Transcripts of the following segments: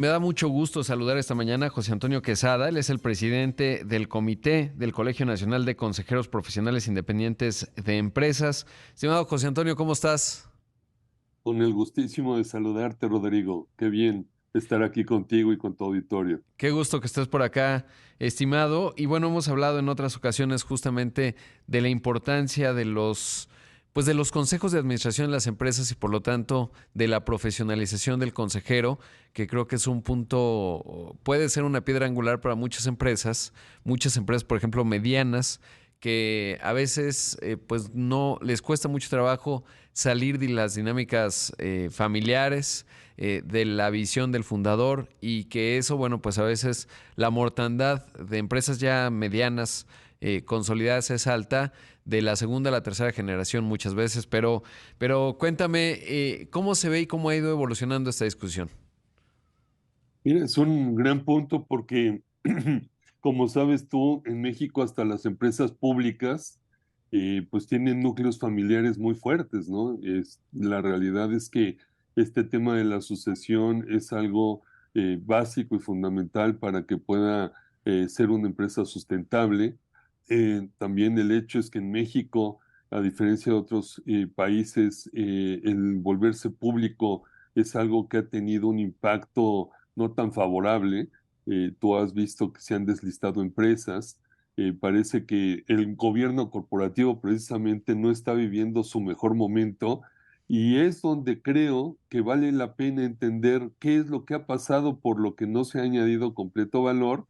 Me da mucho gusto saludar esta mañana a José Antonio Quesada. Él es el presidente del Comité del Colegio Nacional de Consejeros Profesionales Independientes de Empresas. Estimado José Antonio, ¿cómo estás? Con el gustísimo de saludarte, Rodrigo. Qué bien estar aquí contigo y con tu auditorio. Qué gusto que estés por acá, estimado. Y bueno, hemos hablado en otras ocasiones justamente de la importancia de los consejos de administración en las empresas y por lo tanto de la profesionalización del consejero, que creo que es un punto, puede ser una piedra angular para muchas empresas, por ejemplo, medianas, que a veces pues no les cuesta mucho trabajo salir de las dinámicas familiares, de la visión del fundador y que eso, bueno, pues a veces la mortandad de empresas ya medianas, consolidadas es alta, de la segunda a la tercera generación muchas veces, pero cuéntame, ¿cómo se ve y cómo ha ido evolucionando esta discusión? Mira, es un gran punto porque, como sabes tú, en México hasta las empresas públicas, pues tienen núcleos familiares muy fuertes, ¿no? La realidad es que este tema de la sucesión es algo básico y fundamental para que pueda ser una empresa sustentable. También el hecho es que en México, a diferencia de otros países, el volverse público es algo que ha tenido un impacto no tan favorable. Tú has visto que se han deslistado empresas. Parece que el gobierno corporativo precisamente no está viviendo su mejor momento y es donde creo que vale la pena entender qué es lo que ha pasado por lo que no se ha añadido completo valor,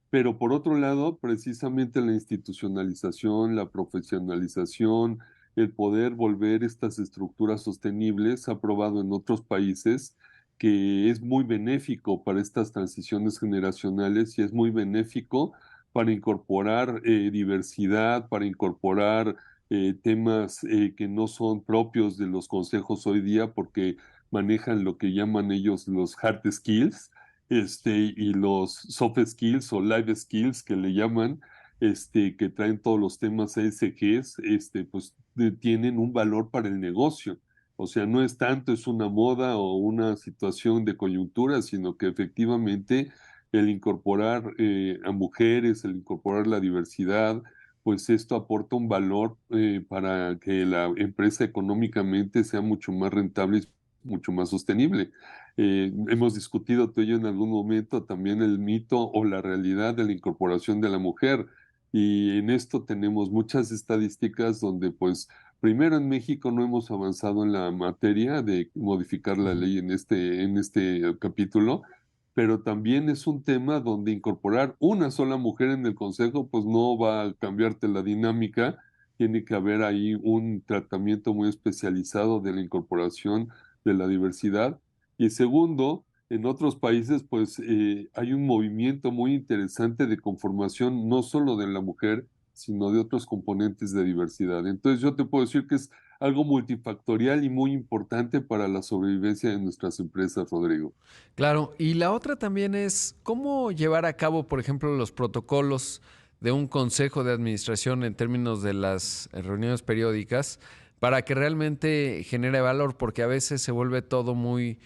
pero por otro lado, precisamente la institucionalización, la profesionalización, el poder volver estas estructuras sostenibles, ha probado en otros países que es muy benéfico para estas transiciones generacionales y es muy benéfico para incorporar diversidad, para incorporar temas que no son propios de los consejos hoy día porque manejan lo que llaman ellos los hard skills, y los soft skills o life skills que le llaman, que traen todos los temas ESGs, pues tienen un valor para el negocio. O sea, no es tanto, es una moda o una situación de coyuntura, sino que efectivamente el incorporar a mujeres, el incorporar la diversidad, pues esto aporta un valor para que la empresa económicamente sea mucho más rentable y mucho más sostenible. Hemos discutido tú y yo en algún momento también el mito o la realidad de la incorporación de la mujer. Y en esto tenemos muchas estadísticas donde, pues, primero en México no hemos avanzado en la materia de modificar la Ujú. ley en este capítulo, pero también es un tema donde incorporar una sola mujer en el consejo, pues no va a cambiarte la dinámica. Tiene que haber ahí un tratamiento muy especializado de la incorporación de la diversidad. Y segundo, en otros países, pues hay un movimiento muy interesante de conformación, no solo de la mujer, sino de otros componentes de diversidad. Entonces yo te puedo decir que es algo multifactorial y muy importante para la sobrevivencia de nuestras empresas, Rodrigo. Claro, y la otra también es cómo llevar a cabo, por ejemplo, los protocolos de un consejo de administración en términos de las reuniones periódicas para que realmente genere valor, porque a veces se vuelve todo muy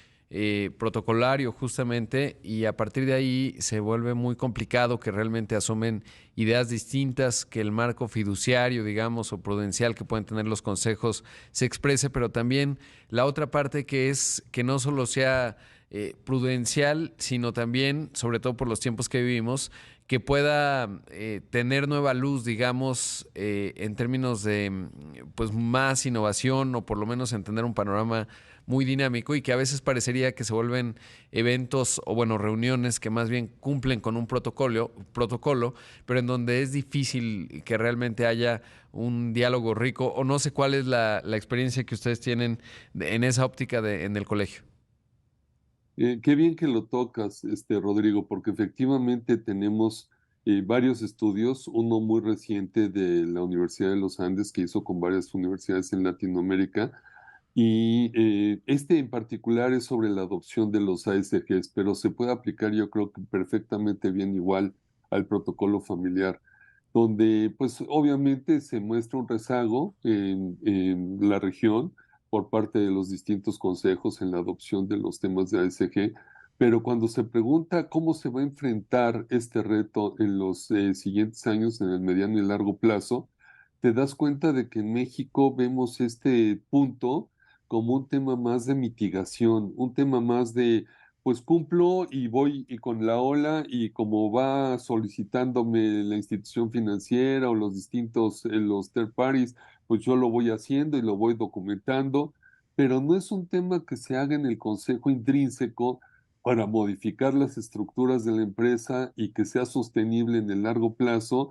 protocolario justamente y a partir de ahí se vuelve muy complicado que realmente asomen ideas distintas, que el marco fiduciario, digamos, o prudencial que pueden tener los consejos se exprese, pero también la otra parte que es que no solo sea prudencial, sino también, sobre todo por los tiempos que vivimos, que pueda tener nueva luz, digamos, en términos de pues más innovación o por lo menos entender un panorama muy dinámico y que a veces parecería que se vuelven eventos o bueno, reuniones que más bien cumplen con un protocolo, pero en donde es difícil que realmente haya un diálogo rico o no sé cuál es la experiencia que ustedes tienen en esa óptica en el colegio. Qué bien que lo tocas, Rodrigo, porque efectivamente tenemos varios estudios, uno muy reciente de la Universidad de los Andes que hizo con varias universidades en Latinoamérica, y este en particular es sobre la adopción de los ASGs, pero se puede aplicar yo creo que perfectamente bien igual al protocolo familiar, donde pues obviamente se muestra un rezago en la región por parte de los distintos consejos en la adopción de los temas de ASG, Pero cuando se pregunta cómo se va a enfrentar este reto en los siguientes años, en el mediano y largo plazo, te das cuenta de que en México vemos este punto como un tema más de mitigación, un tema más de, pues cumplo y voy y con la ola y como va solicitándome la institución financiera o los distintos, los third parties, pues yo lo voy haciendo y lo voy documentando, pero no es un tema que se haga en el consejo intrínseco para modificar las estructuras de la empresa y que sea sostenible en el largo plazo,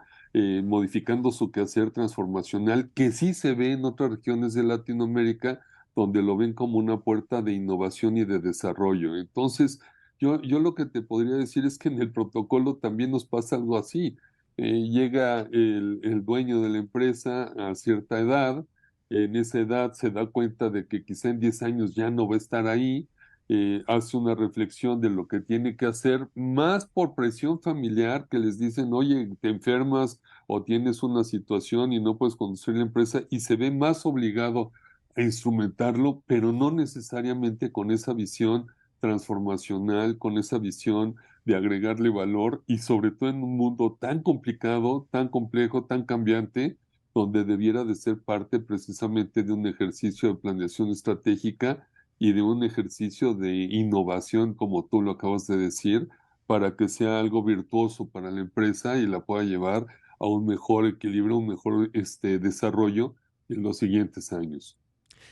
modificando su quehacer transformacional, que sí se ve en otras regiones de Latinoamérica, donde lo ven como una puerta de innovación y de desarrollo. Entonces, yo lo que te podría decir es que en el protocolo también nos pasa algo así. Llega el dueño de la empresa a cierta edad, en esa edad se da cuenta de que quizá en 10 años ya no va a estar ahí, hace una reflexión de lo que tiene que hacer, más por presión familiar que les dicen, oye, te enfermas o tienes una situación y no puedes conducir la empresa y se ve más obligado a instrumentarlo, pero no necesariamente con esa visión transformacional, con esa visión de agregarle valor y sobre todo en un mundo tan complicado, tan complejo, tan cambiante, donde debiera de ser parte precisamente de un ejercicio de planeación estratégica y de un ejercicio de innovación, como tú lo acabas de decir, para que sea algo virtuoso para la empresa y la pueda llevar a un mejor equilibrio, un mejor desarrollo en los siguientes años.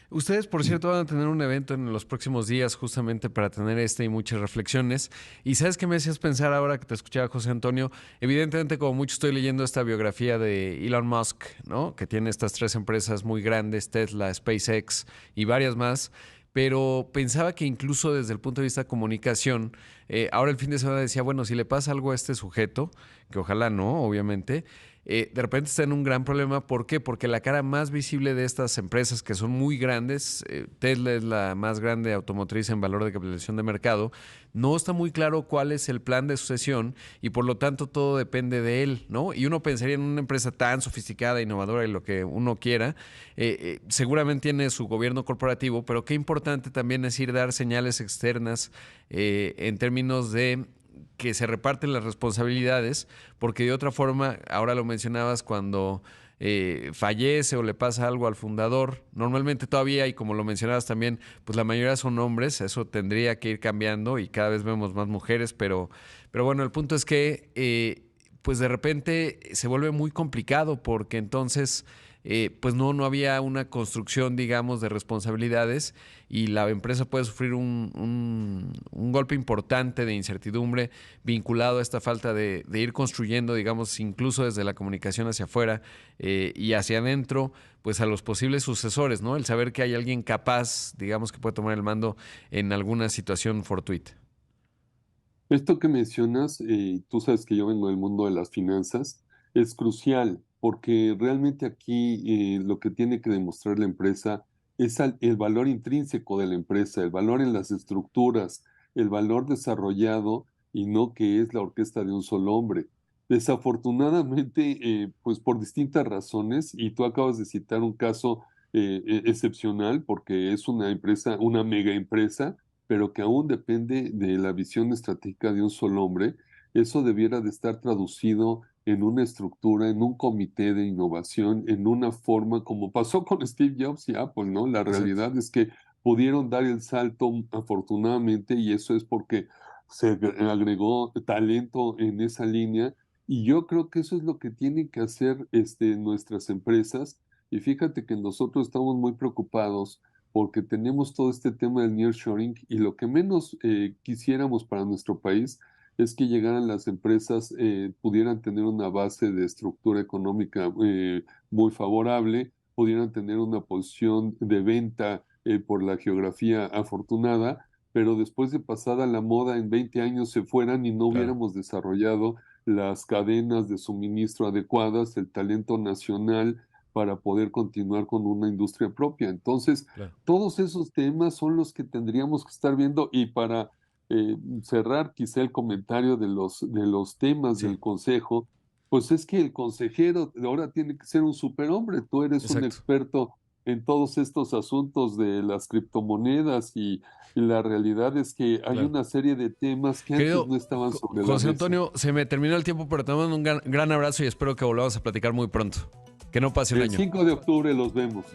Ustedes, por cierto, van a tener un evento en los próximos días justamente para tener y muchas reflexiones. Y sabes qué me hacías pensar ahora que te escuchaba, José Antonio. Evidentemente, como mucho estoy leyendo esta biografía de Elon Musk, ¿no? Que tiene estas tres empresas muy grandes, Tesla, SpaceX y varias más. Pero pensaba que incluso desde el punto de vista de comunicación, ahora el fin de semana decía, bueno, si le pasa algo a este sujeto, que ojalá no, obviamente, de repente está en un gran problema. ¿Por qué? Porque la cara más visible de estas empresas que son muy grandes, Tesla es la más grande automotriz en valor de capitalización de mercado, no está muy claro cuál es el plan de sucesión y por lo tanto todo depende de él, ¿no? Y uno pensaría en una empresa tan sofisticada, innovadora y lo que uno quiera, seguramente tiene su gobierno corporativo, pero qué importante también es ir a dar señales externas en términos de que se reparten las responsabilidades, porque de otra forma, ahora lo mencionabas, cuando fallece o le pasa algo al fundador, normalmente todavía, y como lo mencionabas también, pues la mayoría son hombres, eso tendría que ir cambiando y cada vez vemos más mujeres, pero bueno, el punto es que pues de repente se vuelve muy complicado porque entonces pues no había una construcción, digamos, de responsabilidades y la empresa puede sufrir un golpe importante de incertidumbre vinculado a esta falta de ir construyendo, digamos, incluso desde la comunicación hacia afuera y hacia adentro, pues a los posibles sucesores, ¿no? El saber que hay alguien capaz, digamos, que puede tomar el mando en alguna situación fortuita. Esto que mencionas, tú sabes que yo vengo del mundo de las finanzas, es crucial porque realmente aquí lo que tiene que demostrar la empresa es el valor intrínseco de la empresa, el valor en las estructuras, el valor desarrollado y no que es la orquesta de un solo hombre. Desafortunadamente, pues por distintas razones, y tú acabas de citar un caso excepcional porque es una empresa, una mega empresa, pero que aún depende de la visión estratégica de un solo hombre, eso debiera de estar traducido en una estructura, en un comité de innovación, en una forma como pasó con Steve Jobs y Apple, ¿no? La Exacto. realidad es que pudieron dar el salto afortunadamente y eso es porque se agregó talento en esa línea y yo creo que eso es lo que tienen que hacer nuestras empresas y fíjate que nosotros estamos muy preocupados porque tenemos todo este tema del nearshoring y lo que menos quisiéramos para nuestro país es que llegaran las empresas, pudieran tener una base de estructura económica muy favorable, pudieran tener una posición de venta por la geografía afortunada, pero después de pasada la moda en 20 años se fueran y no Claro, hubiéramos desarrollado las cadenas de suministro adecuadas, el talento nacional para poder continuar con una industria propia. Entonces, claro. todos esos temas son los que tendríamos que estar viendo y para cerrar quizá el comentario de los temas Sí, del consejo, pues es que el consejero ahora tiene que ser un superhombre. Tú eres un exacto. experto en todos estos asuntos de las criptomonedas y la realidad es que hay Claro. una serie de temas que antes Querido no estaban sobre la José mesa. Antonio, se me terminó el tiempo, pero te mando un gran abrazo y espero que volvamos a platicar muy pronto. Que no pase un El año. 5 de octubre los vemos.